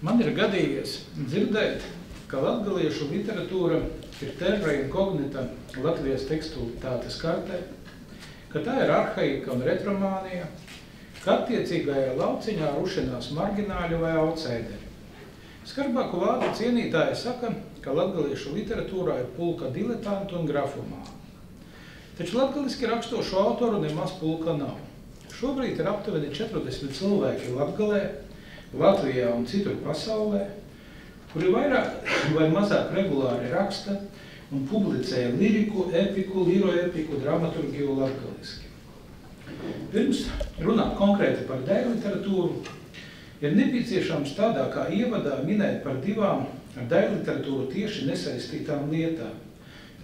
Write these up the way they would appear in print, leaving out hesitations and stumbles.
Man ir gadījies dzirdēt, ka latgaliešu literatūra ir terra incognita Latvijas tekstualitātes kartē, ka tā ir arhaika un retromānija, ka attiecīgajā lauciņā rušinās margināļi vai outsideri. Skarbāku vārdu cienītāji saka, ka latgaliešu literatūrā ir pulka diletantu un grafomānu. Taču latgaliski rakstošu autoru nemaz pulka nav. Šobrīd ir aptuveni 40 cilvēki Latgalē, Latvijā un citur pasaulē, kuri vairāk vai mazāk regulāri raksta un publicēja liriku, epiku, liroepiku, dramaturgiju latgaliski. Pirms runāt konkrēti par dēļu literatūru, ir nepieciešams tādā kā ievadā minēt par divām ar dēļu literatūru tieši nesaistītām lietām.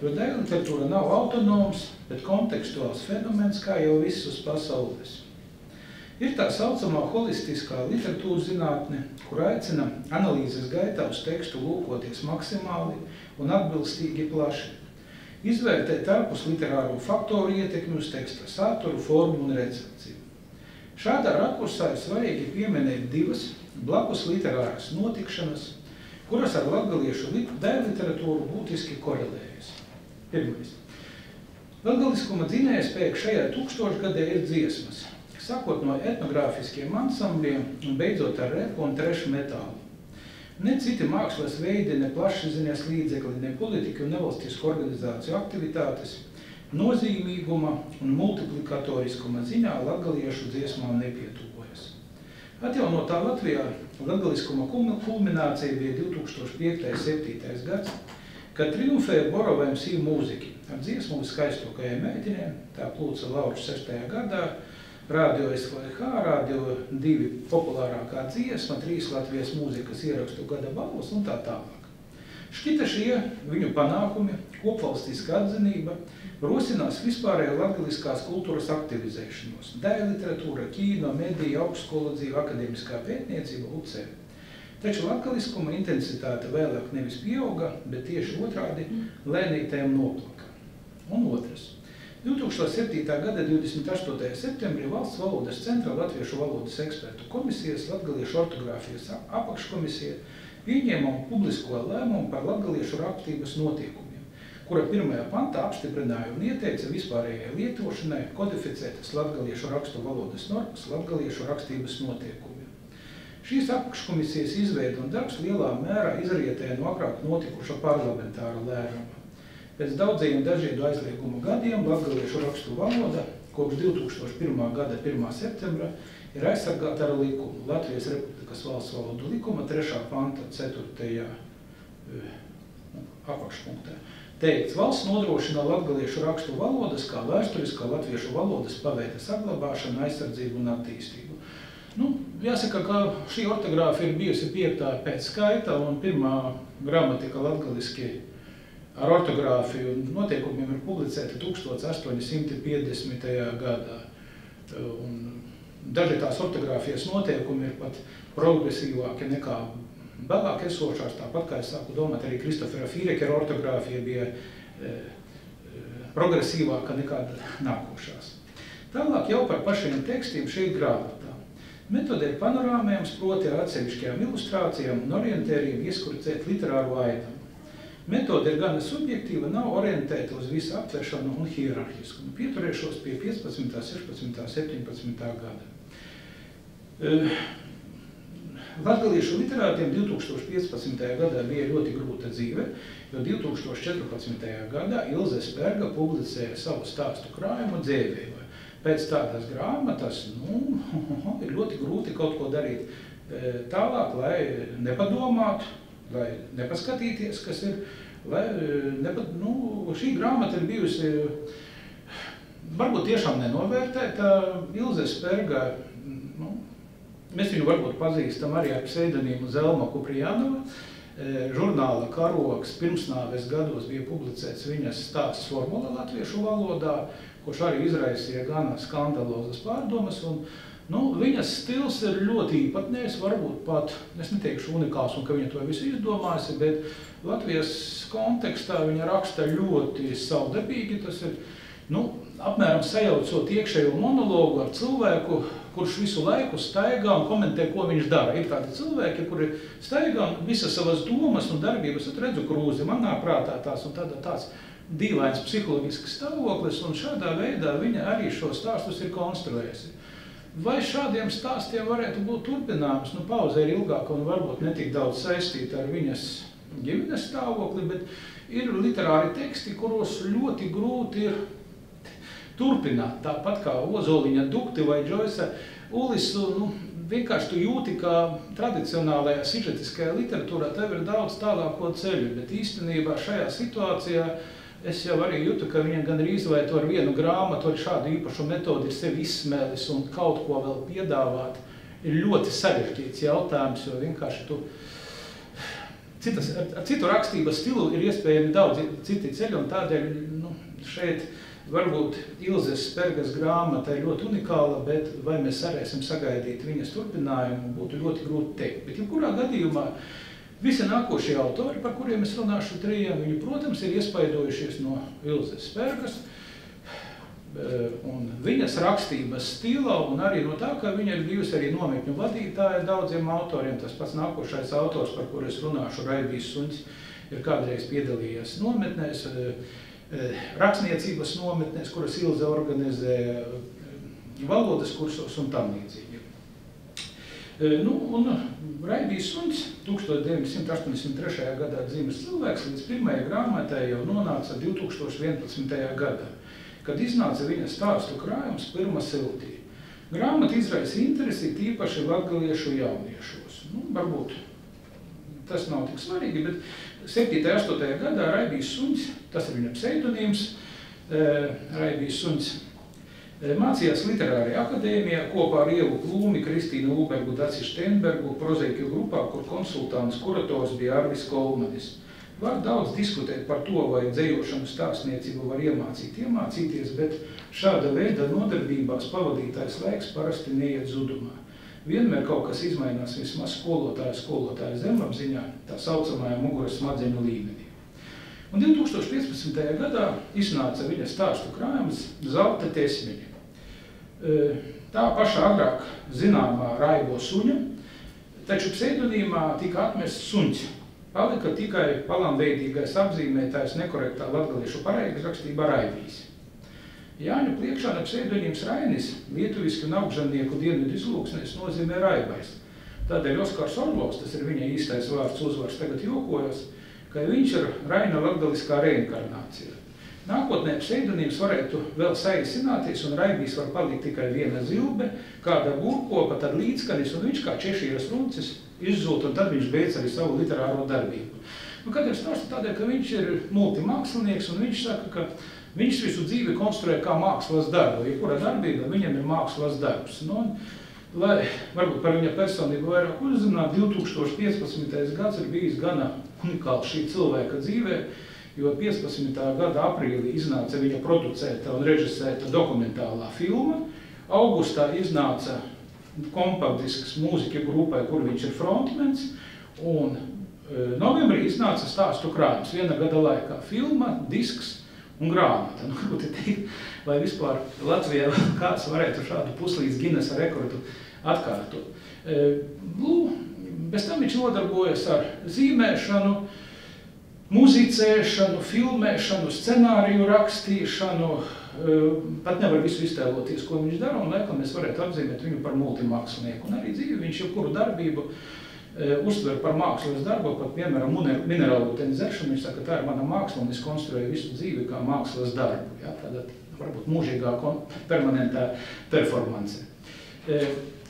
Jo dēļu literatūra nav autonoms, bet kontekstuāls fenomens, kā jau viss uz pasaules. Ir tā saucamā holistiskā literatūras zinātne, kur aicina analīzes gaitā uz tekstu lūkoties maksimāli un atbilstīgi plaši. Izvērtēt ārpus literāro faktoru ietekmi uz teksta saturu, formu un recepciju. Šādā rakursā ir svarīgi pieminēt divas blakus literāras notikšanas, kuras ar latgaliešu dēļu literatūru būtiski korelējas. Pirmais. Latgaliskuma dzinējspēka šajā tūkstošgadē ir dziesmas, sākot no etnogrāfiskiem ansambļiem un beidzot ar repu un trešu metālu. Ne citi mākslas veidi, ne plašsaziņas līdzekļi, ne politika un nevalstisku organizāciju aktivitātes nozīmīguma un multiplikatoriskuma ziņā latgaliešu dziesmām nepietuvojas. Atjaunotā Latvijā latgaliskuma kulminācija bija 2005.–2007. gads, kad triumfēja Borova MC mūziki ar dziesmu Skaistokajiem meitenēm, tā plūca Lauris 6. gadā, Radio SVH, Radio 2 populārākā dziesma, 3 Latvijas mūzikas ierakstu gada balvas un tā tālāk. Šķita šie viņu panākumi, kopvalstiska atzinība, rosinās vispārējo latgaliskās kultūras aktivizēšanos, dēļu literatūra, kīno, medija, augstskola dzīve, akademiskā pētniecība, UCE. Taču latgaliskuma intensitāte vēlāk nevis pieauga, bet tieši otrādi lēnītēm noplaka. Un otrs. 2007. gada 28. septembrī Valsts valodas centra Latviešu valodas ekspertu komisijas latgaliešu ortogrāfijas apakškomisija pieņēma un publisko lēmumu par latgaliešu rakstības noteikumiem, kura 1. pantā apstiprināja un ieteica vispārējai lietošanai kodificētas latgaliešu rakstu valodas normas latgaliešu rakstības noteikumiem. Šīs apakškomisijas izveida un darbs lielā mērā izrietēja no agrāk notikuša parlamentāra lēmuma. Pēc daudziem dažādu aizliegumu gadiem latgaliešu rakstu valoda kopš 2001. gada 1. septembra ir aizsargāta ar likumu. Latvijas Republikas valsts valodu likuma 3. panta 4. apakšpunktā. Teikts, valsts nodrošina latgaliešu rakstu valodas kā vēsturiskā latviešu valodas paveida saglabāšanu, aizsardzību un attīstību. Jāsaka, ka šī ortogrāfija ir bijusi 5. pēc skaita un pirmā gramatika latgaliski ar ortogrāfiju un noteikumiem ir publicēta 1850. gadā. Daži tās ortogrāfijas noteikumi ir pat progresīvāki nekā vēlāk esošās, tāpat kā es sāku domāt, arī Kristofera Fīrekera ortogrāfija bija progresīvāka nekā nākošās. Tālāk jau par pašiem tekstiem šeit grāmatā. Metode ir panorāmējums, proti ar atsevišķajām ilustrācijām un orientēriem ieskurcēt literāru ainavu. Metode ir gana subjektīva, nav orientēta uz visu aptveršanu un hierarhisku. Pieturēšos pie 15., 16., 17. gada. Latgaliešu literātiem 2015. gadā bija ļoti grūta dzīve, jo 2014. gadā Ilze Sperga publicēja savu stāstu krājumu Dzēvēju. Pēc tādas grāmatas, ir ļoti grūti kaut ko darīt tālāk, lai nepadomātu, lai nepaskatīties, kas ir, lai šī grāmata ir bijusi, varbūt tiešām nenovērtēta. Ilze Sperga, mēs viņu varbūt pazīstam arī ar pseidonīmu Zelma Kuprijanova. Žurnāla Karogs pirmsnāves gados bija publicēts viņas stāsts Formula latviešu valodā, kurš arī izraisīja gana skandalozas pārdomas. Viņas stils ir ļoti īpatnējs, varbūt pat, es neteikšu unikāls un ka viņa to visu izdomājusi, bet Latvijas kontekstā viņa raksta ļoti savdabīgi. Tas ir, apmēram sajaucot iekšējo monologu ar cilvēku, kurš visu laiku staigā un komentē, ko viņš dara. Ir tādi cilvēki, kuri staigā un visas savas domas un darbības, tad redzu krūzi, manā prātā tās un tāds dīvains psiholoģisks stāvoklis, un šādā veidā viņa arī šo stāstus ir konstruējusi. Vai šādiem stāstiem varētu būt turpinājums? Nu, pauze ir ilgāka un varbūt netik daudz saistīta ar viņas ģimenes stāvokli, bet ir literāri teksti, kuros ļoti grūti ir turpināt, tāpat kā Ozoliņa Dukti vai Džoisa Ulisu, nu, vienkārši tu jūti, ka tradicionālajā sižetiskajā literatūrā tev ir daudz tālāko ceļu, bet īstenībā šajā situācijā es jau arī jūtu, ka viņa gandrīz vai to ar vienu grāmatu, ar šādu īpašu metodi ir sevi izsmēlis un kaut ko vēl piedāvāt, ir ļoti sarežģīts jautājums, jo vienkārši tu ar citu rakstības stilu ir iespējami daudz citi ceļi, un tādēļ šeit varbūt Ilzes Spergas grāmata ir ļoti unikāla, bet vai mēs varēsim sagaidīt viņas turpinājumu, būtu ļoti grūti teikt. Bet jebkurā gadījumā visi nākošie autori, par kuriem es runāšu trijiem, viņi, protams, ir iespaidojušies no Ilzes Spergas un viņas rakstības stilā, un arī no tā, ka viņa ir bijusi arī nometņu vadītāja daudziem autoriem. Tas pats nākošais autors, par kuru es runāšu, Raibijs Suņs, ir kādreiz piedalījies nometnēs, rakstniecības nometnēs, kuras Ilze organizē, valodas kursos un tam līdzīgi. Raibijs Suņs 1983. gadā dzimis cilvēks, līdz pirmajai grāmatai jau nonāca 2011. gadā, kad iznāca viņa stāstu krājums Pirma siltī. Grāmata izraisa interesi tīpaši latgaliešu jauniešos. Varbūt tas nav tik svarīgi, bet 7. 8. gadā Raibijs Suņs, tas ir viņa pseidonīms, Raibijs Suņs, mācījās Literārajā akadēmijā kopā ar Ievu Plūmi, Kristīnu Ubergu, Daci Štenbergu, prozaiku grupā, kur konsultants kurators bija Arvis Kolmanis. Var daudz diskutēt par to, vai dzējošanu stāstniecību var iemācīties, bet šāda veida nodarbībās pavadītais laiks parasti neiet zudumā. Vienmēr kaut kas izmainās vismaz skolotāja zemapziņā, tā saucamajā muguras smadzeņu līmenī. Un 2015. gadā iznāca viņa stāstu krājums Zelta tesmiņi. Tā pašā agrāk zināmā Raibo Suņa, taču pseidonīmā tika atmests Suņs. Palika tikai palamveidīgais apzīmētājs nekorektā latgaliešu pareizrakstībā Raibijs. Jāņa Pliekšāna pseidonīms Rainis lietuviski un augžamnieku dienvidu izlūksnēs nozīmē Raibais. Tādēļ Oskars Orlovs, tas ir viņa īstais vārds uzvars, tagad jokojas, ka viņš ir Raina latgaliskā reinkarnācija. Nākotnē pseidonīms varētu vēl saīsināties, un Raibijs var palikt tikai viena zilbe, kāda burkopa, tad līdzskanis, un viņš kā Češīras runcis izzūt, un tad viņš beidz arī savu literāro darbību. Kādēļ stāstu tādēļ, ka viņš ir multimākslinieks, un viņš saka, ka viņš visu dzīvi konstruē kā mākslas darbu. Jebkura darbība viņam ir mākslas darbs. Lai varbūt par viņa personību vairāk uzzināt, 2015. gads ir bijis gana unikāls šī cilvēka dzīvē, jo 15. gada aprīlī iznāca viņa producēta un režisēta dokumentālā filma. Augustā iznāca kompaktdisks mūziķa grupai, kur viņš ir frontmens, un novembrī iznāca stāstu krājums, viena gada laikā filma, disks un grāmata. Grūti teikt, vai vispār Latvijā kāds varētu šādu puslīdz Ginesa rekordu atkārtot. Bez tam viņš nodarbojas ar zīmēšanu, muzicēšanu, filmēšanu, scenāriju rakstīšanu, pat nevar visu iztēloties, ko viņš dara, un laikam mēs varētu apzīmēt viņu par multimākslinieku. Un arī dzīvi viņš jebkuru darbību uztver par mākslas darbu, pat piemēram minerālūteņu dzeršanu. Viņš saka, tā ir mana māksla, un es konstruēju visu dzīvi kā mākslas darbu. Tāda varbūt mūžīgā permanentā performance.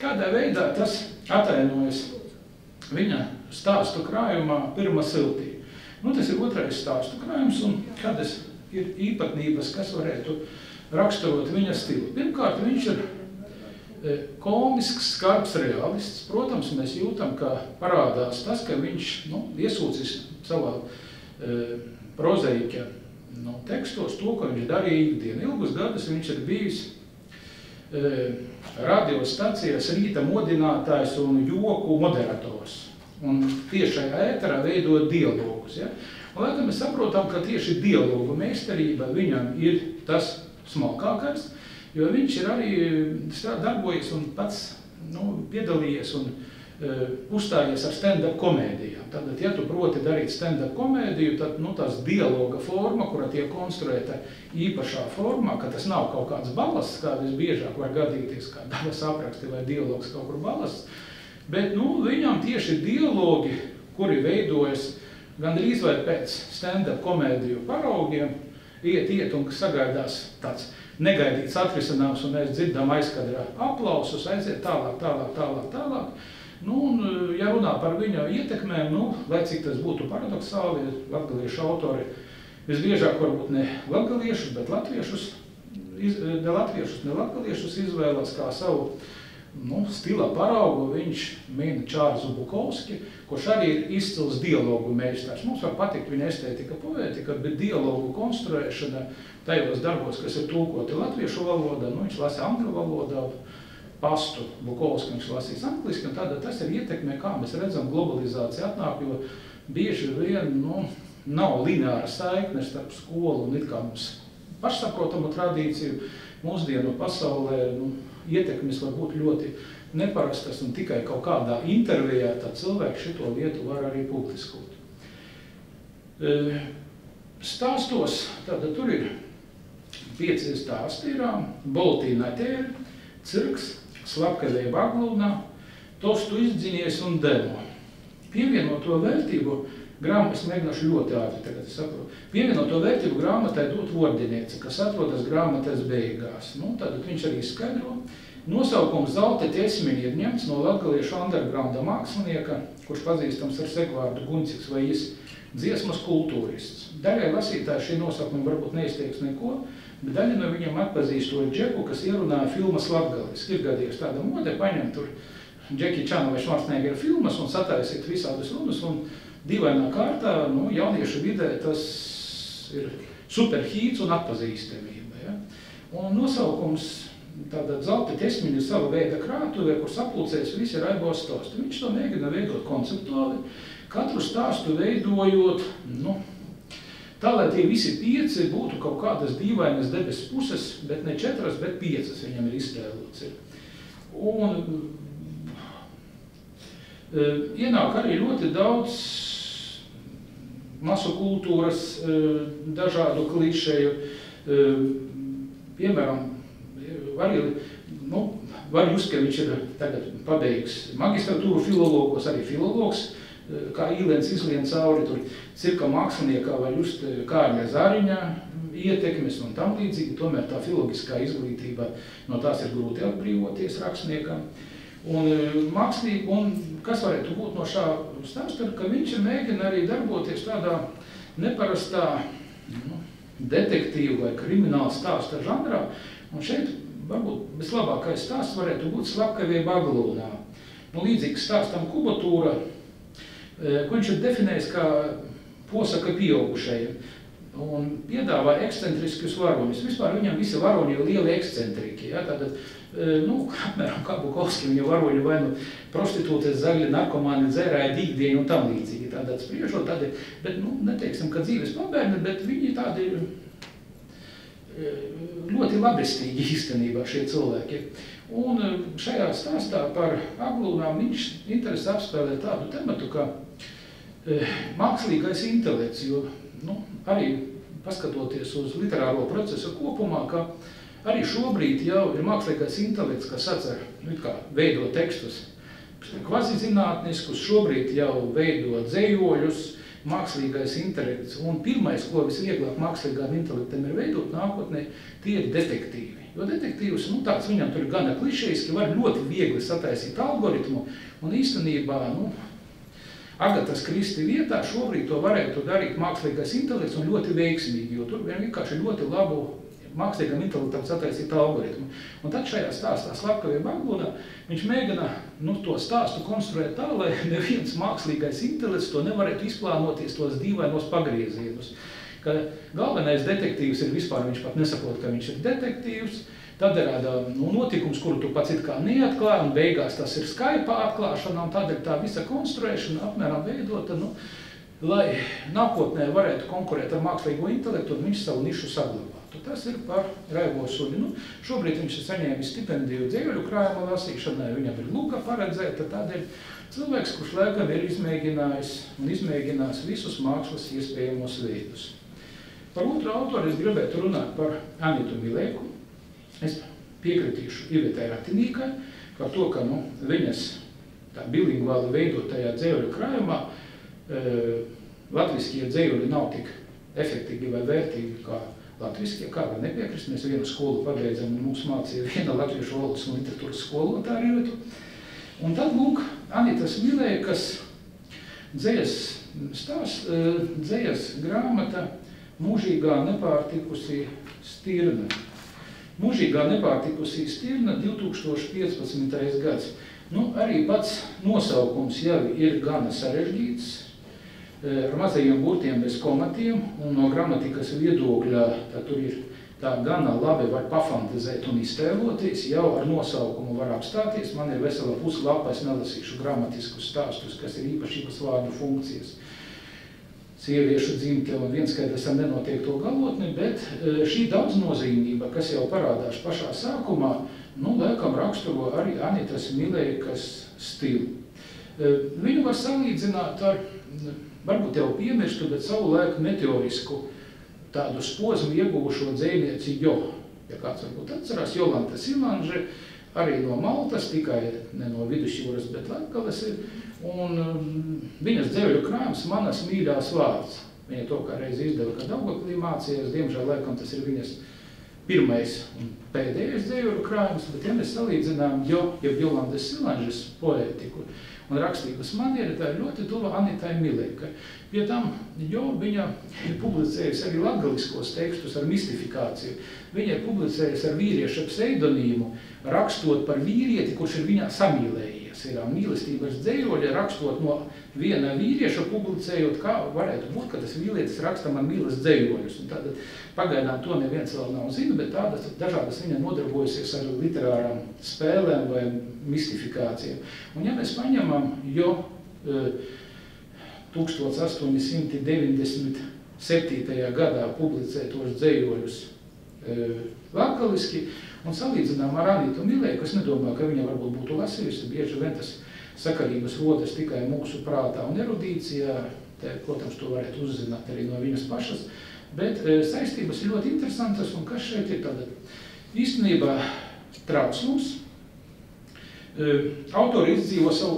Kādā veidā tas atainojas viņa stāstu krājumā Pirma siltī? Tas ir otrais stāstu krājums, un kādas ir īpatnības, kas varētu raksturot viņa stilu. Pirmkārt, viņš ir komisks, skarbs realists. Protams, mēs jūtam, ka parādās tas, ka viņš iesūcis savā prozaiķa tekstos to, ko viņš darīja ikdienu. Ilgus gadus viņš ir bijis radiostacijas rīta modinātājs un joku moderators. Un tiešajā ēterā veidot dialogus. Un laikam mēs saprotam, ka tieši dialogu meistarība viņam ir tas smalkākais, jo viņš ir arī darbojies un pats piedalījies un uzstājies ar stand-up komēdijām. Tātad, ja tu proti darīt stand-up komēdiju, tad tās dialoga forma, kura tiek konstruēta īpašā formā, ka tas nav kaut kāds balasts, kā visbiežāk var gadīties, kā dabas apraksti vai dialogs kaut kur balasts, bet viņam tieši dialogi, kuri veidojas gandrīz vai pēc stand-up komēdiju paraugiem, iet un sagaidās tāds negaidīts atrisinājums, un mēs dzirdam aizkadrā aplausus, aiziet tālāk. Un, ja runā par viņa ietekmēm, lai cik tas būtu paradoxāli, latgaliešu autori visbiežāk varbūt ne latgaliešus, bet ne latgaliešus izvēlas kā savu stila paraugu. Viņš min Čārlzu Bukovski, kurš arī ir izcils dialogu meistars. Mums var patikt viņa estētika, poētika, bet dialogu konstruēšana tajos darbos, kas ir tulkoti latviešu valodā, viņš lasa angļu valodā, pastu Bukovski viņš lasīs angliski, un tāda tas ir ietekmē, kā mēs redzam, globalizācija atnāk, jo bieži vien nav lineāra saikne starp skolu un it kā mums pašsaprotamu tradīciju. Mūsdienu pasaulē ietekmes var būt ļoti neparastas un tikai kaut kādā intervijā, tad cilvēki šito lietu var arī publiskot. Stāstos, tātad tur ir 5 stāsti, Boltīna tēri, cirks, Slavkavība Aglūnā, Tostu izdzinies un demo. Pievienoto vērtību grāmatas mēģināšu ļoti ātri tagad saprotu. Pievienoto vērtību grāmatai dot Vordiniece, kas atrodas grāmatas beigās. Tad viņš arī skaidro. Nosaukums Zelta ķesmiņi ir ņemts no latgaliešu undergrounda mākslinieka, kurš pazīstams ar sekvārdu Gunciks vai dziesmas kultūrists. Daļai lasītāji šī nosaukuma varbūt neizteiks neko, bet daļa no viņiem atpazīst to Džeku, kas ierunāja filmas latgalis. Ir gadījies tāda mode, paņem tur Džeki Čana vai Švarcnegera filmas un sataisīt visādus runas, un dīvainā kārtā, jauniešu vidē tas ir superhīts un atpazīstamība. Ja? Un nosaukums tātad Zelta ķesmiņi ir sava veida krātuvē, kur sapulcējas visi Raibos stāsti. Viņš to mēģina veidot konceptuāli, katru stāstu veidojot, tā, lai tie visi 5 būtu kaut kādas dīvainas debesu puses, bet ne 4, bet 5 viņam ir iztēlots. Un ienāk arī ļoti daudz masu kultūras, dažādu klišeju, piemēram, var just, ka viņš ir tagad pabeigs magistratūru filologos, arī filologs, kā Īlens izlien cauri tur cirka māksliniekā vai just Kārļa Zariņa ietekmes un tam līdzīgi, tomēr tā filologiskā izglītība, no tās ir grūti atbrīvoties rakstniekam. Un kas varētu būt no šā stāsta, ka viņš mēģina arī darboties tādā neparastā detektīvu vai krimināla stāsta žanrā, un šeit varbūt vislabākais stāsts varētu būt Slavkavība Aglūnā. Līdzīgs stāstam kubatūra, ko viņš ir definējis kā posaka pieaugušajiem un piedāvā ekscentriskus varoņus. Vispār viņam visi varoņi ir lieli ekscentriki. Ja? Tātad, apmēram kā Bukovski viņa varoņi vai prostitūtes, zagļi, narkomāni, dzērāji, dīgdieņi un tam līdzīgi. Tātad spriežot tādi, bet neteiksim, ka dzīves pabērni, bet viņi tādi ļoti labestīgi īstenībā šie cilvēki. Un šajā stāstā par Aglūnām viņš interesi apspēlē tādu tematu, kā mākslīgais intelekts, jo arī paskatoties uz literāro procesu kopumā, ka arī šobrīd jau ir mākslīgais intelekts, kas atcer, veido tekstus kvazizinātniskus, šobrīd jau veido dzējoļus, mākslīgais intelekts. Un pirmais, ko visvieglāk mākslīgām intelektam ir veidot nākotnē, tie ir detektīvi. Jo detektīvs, tāds viņam tur gana klišejiski, var ļoti viegli sataisīt algoritmu, un īstenībā, Agatas Kristi vietā šobrīd to varētu darīt mākslīgais intelekts un ļoti veiksmīgi, jo tur vienkārši ļoti labu mākslīgam intelektam sataisīt algoritmu. Un tad šajā stāstā Slavkavība Aglūnā viņš mēģina to stāstu konstruēt tā, lai neviens mākslīgais intelekts to nevarētu izplānoties tos dīvainos pagriezienus. Ka galvenais detektīvs ir vispār, viņš pat nesaprot, ka viņš ir detektīvs, tad ir notikums, kuru tu pats it kā neatklāji, un beigās tas ir Skype atklāšana, un tad ir tā visa konstruēšana apmēram veidota, lai nākotnē varētu konkurēt ar mākslīgo intelektu, un viņš savu nišu saglabātu. rakstu. Tas ir par Raivo Suļu. Nu, šobrīd viņš ir saņēmis stipendiju dzējoļu krājuma lasīšanai, viņam ir luka paredzēta, tādēļ cilvēks, kurš laikam ir izmēģinājis un izmēģinās visus mākslas iespējamos veidus. Par otru autoru es gribētu runāt par Anitu Milēku. Es piekritīšu Ivetai Ratinīkai par to, ka viņas tā bilingvāli veidotajā dzējoļu krājumā latviskie dzējoļi nav tik efektīgi vai vērtīgi kā latviskie, kā var nepiekrist. Mēs vienu skolu pabeidzam un mums mācīja viena latviešu valodas un literatūras skolotāja Ivetu. Un tad, lūk, Anitas Milēkas dzējas grāmata Mūžīgā nepārtikusī stirna. Mūžīgā nepārtikusī stirna 2015. gads. Nu, arī pats nosaukums jau ir gana sarežģīts, ar mazajiem burtiem bez komatiem, un no gramatikas viedokļa tur ir tā gana labi var pafantazēt un iztēloties, jau ar nosaukumu var apstāties. Man ir vesela puslapa, es nelasīšu gramatiskus stāstus, kas ir īpašības vārdu funkcijas. Sieviešu dzimte un vienskaidrs ar nenoteikto galotni, bet šī daudznozīmība, kas jau parādās pašā sākumā, laikam raksturo arī Anitas Milēkas stilu. Viņu var salīdzināt ar, varbūt jau piemirstu, bet savu laiku meteorisku tādu posmu ieguvušo dzejnieci Jo. Ja kāds varbūt atcerās, Jolanta Silanže, arī no Maltas, tikai ne no Vidusjūras, bet Latgales ir. Un viņas dzējoļu krājums Manas mīļās vārds. Viņa to kā reiz izdeva, kad Daugaplī mācījās, diemžēl laikam tas ir viņas pirmais un pēdējais dzējoļu krājums, bet ja mēs salīdzinām Jolantas Silanžes poētiku un rakstības manieri, tā ir ļoti tuva Anitai Milēkai. Pie tam viņa ir publicējusi arī latgaliskos tekstus ar mistifikāciju. Viņa ir publicējusi ar vīrieša pseidonīmu, rakstot par vīrieti, kurš ir viņā samīlējies. Ir mīlestības dzējoļi, rakstot no viena vīrieša, publicējot, kā varētu būt, ka tas vīrietis raksta man mīles dzējoļus. Un tad pagaidām to neviens vēl nav zina, bet tādas dažādas viņa nodarbojasies ar literārām spēlēm vai mistifikācijām. Un ja mēs paņemam Jo 1897. gadā publicētos dzējoļus latgaliski un salīdzinām ar Anitu Milēku, es nedomāju, ka viņa varbūt būtu lasījusi, bieži vien tas sakarības rodas tikai mūsu prātā un erudīcijā, protams, to varētu uzzināt arī no viņas pašas, bet saistības ir ļoti interesantas, un kas šeit ir tāda īstenībā trauslums. Autori izdzīvo savu,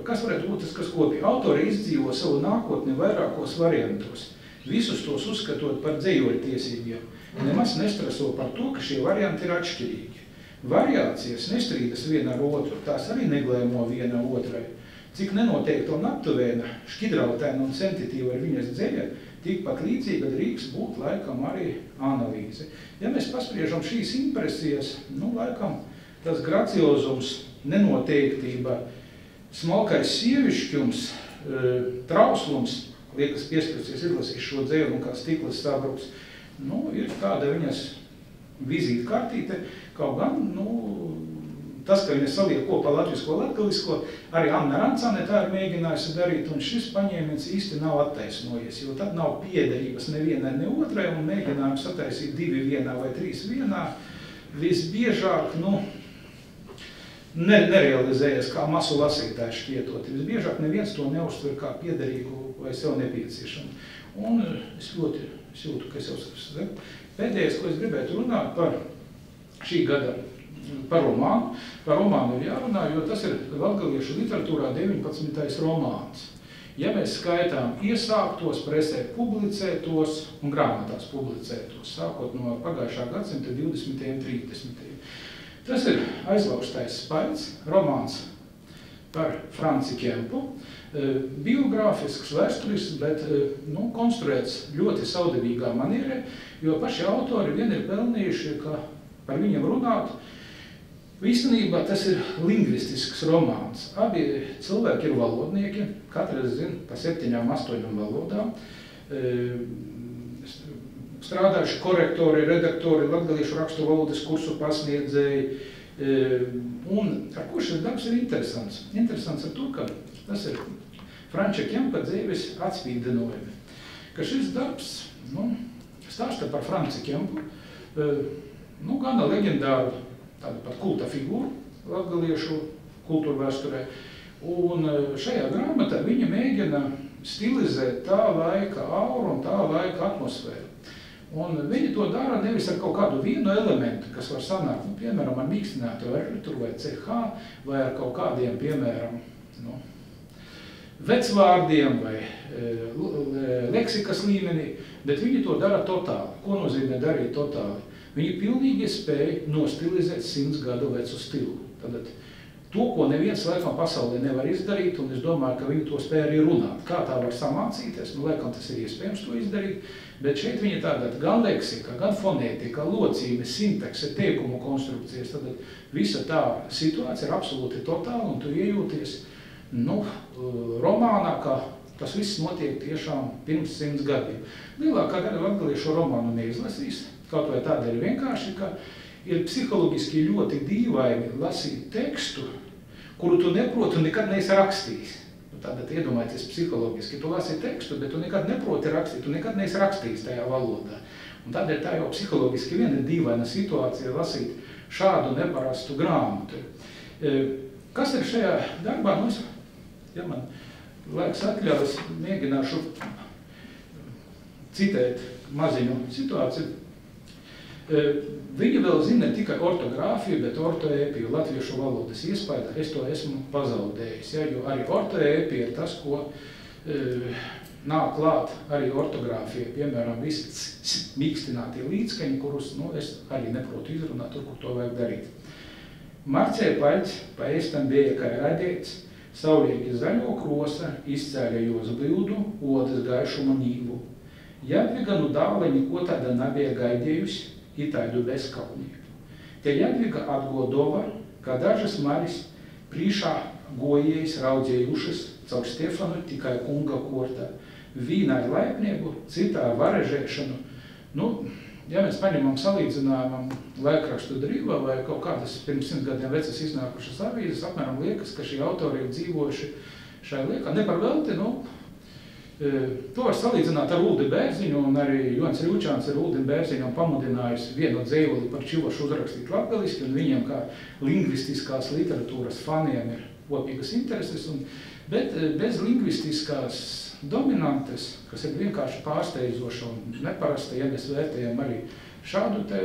kas varētu būt tas, kas kopīgi? Autori izdzīvo savu nākotni vairākos variantos, visus tos uzskatot par dzējoļu tiesībiem. Nemaz nestreso par to, ka šie varianti ir atšķirīgi. Variācijas nestrīdas viena ar otru, tās arī neglēmo viena otrai. Cik nenoteikta un aptuvēna, šķidrautaina un sensitīva ir viņas dzeja, tikpat līdzīga drīkst būt laikam arī analīze. Ja mēs paspriežam šīs impresijas, laikam tas graciozums, nenoteiktība, smalkais sievišķums, trauslums, liekas pieskarsies izlasīt šo dzēju un kā stiklas sabruks, ir tāda viņas vizīte kartīte, kaut gan, tas, ka viņa saliek kopā latvisko latgalisko, arī Anna Rancane tā ir mēģinājusi darīt, un šis paņēmiens īsti nav attaisnojies, jo tad nav piederības nevienai ne otrai, un mēģinājums attaisīt 2 vienā vai 3 vienā, visbiežāk, nerealizējas kā masu lasītājs šķietot. Visbiežāk neviens to neuztver kā piederīgu vai sev nepieciešamu. Un es ļoti jūtu, ka es jau saku. Pēdējais, ko es gribētu runāt par šī gada, par romānu. Par romānu ir jārunā, jo tas ir latgaliešu literatūrā 19. romāns. Ja mēs skaitām iesāktos, presē publicētos un grāmatās publicētos, sākot no pagājušā gadsimta 20. un 30. Tas ir Aizlaustais spaids, romāns par Franci Kempu, biogrāfisks, vēsturisks, bet konstruēts ļoti saudabīgā manierē, jo paši autori vien ir pelnījuši, ka par viņiem runāt. Īstenībā tas ir lingvistisks romāns. Abi cilvēki ir valodnieki, katrs zina pa 7-8 valodām. Strādājuši korektori, redaktori, latgaliešu rakstu valodas kursu pasniedzēji. Un ar ko šis darbs ir interesants? Interesants ar to, ka tas ir Franča Kempa dzīves atspīdinojumi. Ka šis darbs stāsta par Franci Kempu, gana leģendāru, tādu pat kulta figūru latgaliešu kultūra vēsturē. Un šajā grāmatā viņa mēģina stilizēt tā laika auru un tā laika atmosfēru. Un viņi to dara nevis ar kaut kādu vienu elementu, kas var sanākt, piemēram, ar mīkstinātu R vai CH, vai ar kaut kādiem, piemēram, vecvārdiem vai leksikas līmenī, bet viņi to dara totāli. Ko nozīmē darīt totāli? Viņi pilnīgi spēja nostilizēt 100 gadu vecu stilu. Tātad to, ko neviens laikam pasaulē nevar izdarīt, un es domāju, ka viņi to spēja arī runāt. Kā tā var samācīties? Laikam tas ir iespējams to izdarīt, bet šeit viņi tātad gan leksika, gan fonētika, locīme, sintakse, teikumu konstrukcijas, tātad visa tā situācija ir absolūti totāla, un tu iejūties, romānā, ka tas viss notiek tiešām pirms 100 gadiem. Lielākā daļa latgaliešu romānu neizlasīs, kaut vai tādēļ vienkārši, ka ir psiholoģiski ļoti dīvaini lasīt tekstu, kuru tu neproti un nekad neesi rakstījis. Tātad iedomājieties psiholoģiski, tu lasi tekstu, bet tu nekad neproti rakstīt, tu nekad neesi rakstījis tajā valodā. Un tādēļ tā jau psiholoģiski viena dīvaina situācija lasīt šādu neparastu grāmatu. Kas ir šajā darbā? Ja man laiks atļaus, mēģināšu citēt maziņu situāciju. Viņi vēl zina ne tikai ortogrāfiju, bet ortoēpiju, latviešu valodas iespaidā. Es to esmu pazaudējis, jo arī ortoēpija ir tas, ko nāk klāt arī ortogrāfija. Piemēram, visi mīkstinātie līdzskaņi, kurus es arī neprotu izrunāt tur, kur to vajag darīt. Marcē paļķis pa ēstam bija kā radēts, saulīgi zaļo krosa, izcēļējos bildu, odas gaišumu nīvu. Jadviga dāleņi, ko tāda nabija gaidējusi, itaidu bezkaunību. Te Jadviga atgodova, ka dažas maris prīšā gojējis raudzējušas caur Stefanu tikai kunga kortā. Vīnā ir laipnieku, citā varežēšanu. Ja mēs paņemam salīdzinājumam laikrakstu Driva vai kaut kādas pirms 100 gadiem vecas iznākušas avīzes, apmēram liekas, ka šī autori ir dzīvojuši šai liekā. Ne par velti, to var salīdzināt ar Uldi Bērziņu, un arī Jons Rūčāns ar Uldi Bērziņu pamudinājusi vienu dzējoli par Čivašu uzrakstīt latgaliski, un viņiem kā lingvistiskās literatūras faniem ir kopīgas intereses, bet bez lingvistiskās dominantes, kas ir vienkārši pārsteidzoša un neparasta, ja mēs vērtējam arī šādu te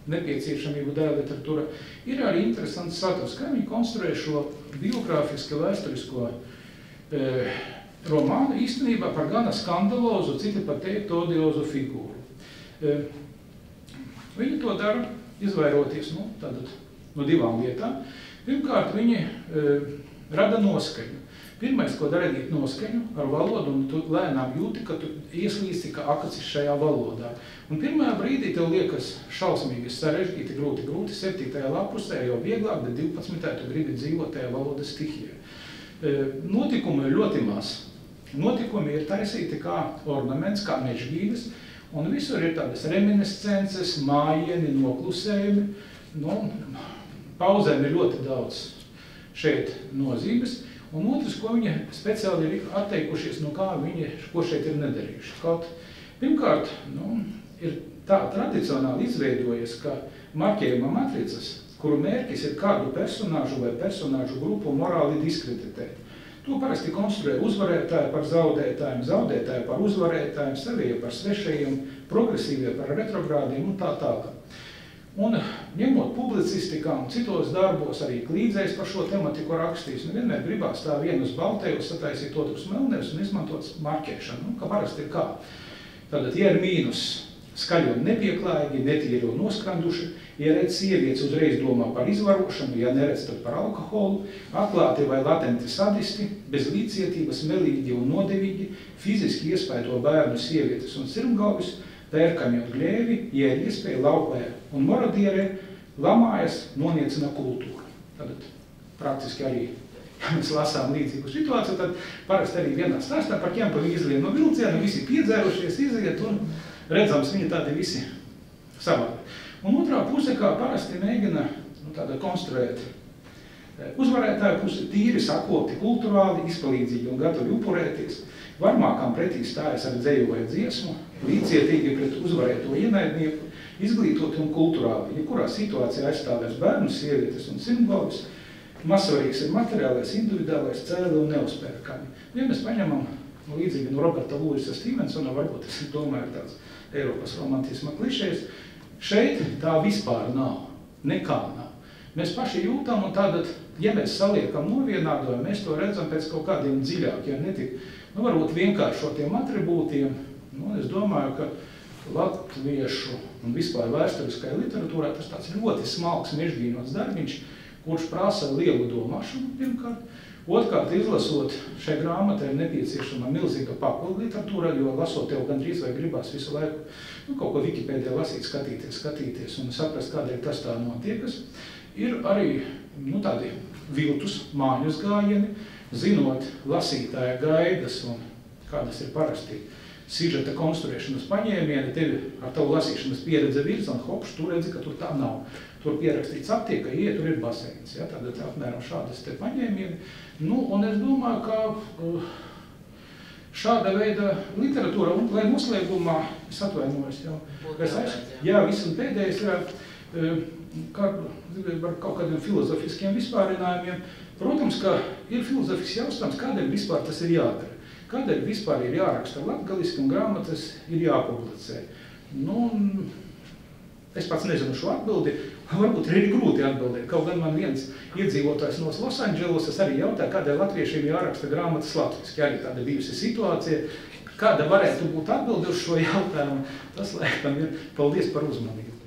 nepieciešamību dēļ literatūra, ir arī interesants saturs, kā viņi konstruē šo biogrāfiski vēsturisko romānu īstenībā par gana skandalozu, citi pat teikt odiozu figūru. Viņi to dara, izvairoties no divām lietām. Pirmkārt, viņi rada noskaņu. Pirmais, ko darīt noskaņu ar valodu, un tu lēnām jūti, ka tu ieslīsti, ka akacis šajā valodā. Un pirmajā brīdī tev liekas šausmīgi sarežģīti, grūti 7. lapusē jau vieglāk, bet 12. tu gribi dzīvot tajā valodas stihijā. Notikumi ir ļoti maz. Notikumi ir taisīti kā ornaments, kā mežģīnes, un visur ir tādas reminiscences, mājieni, noklusējumi. Pauzēm ir ļoti daudz šeit nozīmes. Un otrs, ko viņi speciāli ir atteikušies, ko šeit ir nedarījuši. Pirmkārt, ir tā tradicionāli izveidojies, ka marķējuma matricas, kuru mērķis ir kādu personāžu vai personāžu grupu morāli diskreditēt. To parasti konstruē uzvarētāji par zaudētājiem, zaudētāji par uzvarētājiem, savie par svešajiem, progresīvie par retrogrādiem un tā tālāk. Un ņemot publicistikā un citos darbos arī klīdzējis par šo tematiku rakstījis, vienmēr gribās tā vienu uz baltēju sataisīt otrus melnēs un izmantot marķēšanu, ka parasti ir kā. Tātad, ja ir mīnus skaļi un nepieklājīgi, netīri un noskranduši, ja redz sievietes uzreiz domā par izvarošanu, ja neredz tad par alkoholu, atklāti vai latenti sadisti, bez līdzcietības, melīgi un nodevīgi, fiziski iespaido bērnu, sievietes un sirmgalvis, pērkami un gļēvi, ja ir iespēja laupē un moradierē, lamājas, noniecina kultūru. Tad praktiski arī, ja mēs lasām līdzīgu situāciju, tad parasti arī vienā stāstā par ķempavi izlien no vilciena, visi piedzērušies, iziet un redzams, viņi tādi visi savādi. Un otrā puse, kā parasti mēģina konstruēt Uzvarētāji, kurus tīri sakoti, kulturāli, izpalīdzīgi un gatavi upurēties, varmākām pretī stājas ar dzējoju dziesmu, līdzietīgi pret uzvarēto ienaidnieku, izglītoti un kulturāli, ja kurā situācijā aizstāvēs bērnus, sievietes un simbolus, mazsvarīgs ir materiālais, individuālais, cēli un neuzpērkami. Ja mēs paņemam līdzīgi no Roberta Lūisa Stevensona, varbūt es domāju tāds Eiropas romantisma klišejs, šeit tā vispār nav, nekā nav. Mēs paši jūtam, un tātad, ja mēs saliekam novienādojam, mēs to redzam pēc kaut kādiem dziļākiem, netik, varbūt vienkāršotiem atribūtiem. Es domāju, ka latviešu un vispār vēsturiskai literatūrā tas tāds ļoti smalks, mežģīnots darbiņš, kurš prasa lielu domāšanu pirmkārt. Otrkārt, izlasot šai grāmatai ir nepieciešama milzīga papildu literatūra, jo lasot tev gandrīz vai gribās visu laiku kaut ko Wikipēdijā lasīt, skatīties un saprast, kādēļ tas tā notiekas. Ir arī tādi viltus māņus gājieni, zinot lasītāja gaidas un kādas ir parasti sižeta konstruēšanas paņēmieni, tevi ar tavu lasīšanas pieredze virza un hopš, tu redzi, ka tur tā nav. Tur pierakstīts aptiek, ka tur ir baseins. Ja? Tātad apmēram šādas te paņēmieni. Un es domāju, ka šāda veida literatūra, un lai noslēgumā, es atvainojos jau, viss un pēdējais ir par kaut kādiem filozofiskiem vispārinājumiem. Protams, ka ir filozofisks jautājums, kādēļ vispār tas ir jādara. Kādēļ vispār ir jāraksta latgaliski un grāmatas ir jāpublicē. Es pats nezinu šo atbildi, varbūt arī grūti atbildēt. Kaut gan man viens iedzīvotājs no Losandželosas arī jautāja, kādēļ latviešiem jāraksta grāmatas latviski. Arī tāda bijusi situācija. Kāda varētu būt atbildi uz šo jautājumu, tas laikam ir. Paldies par uzmanību.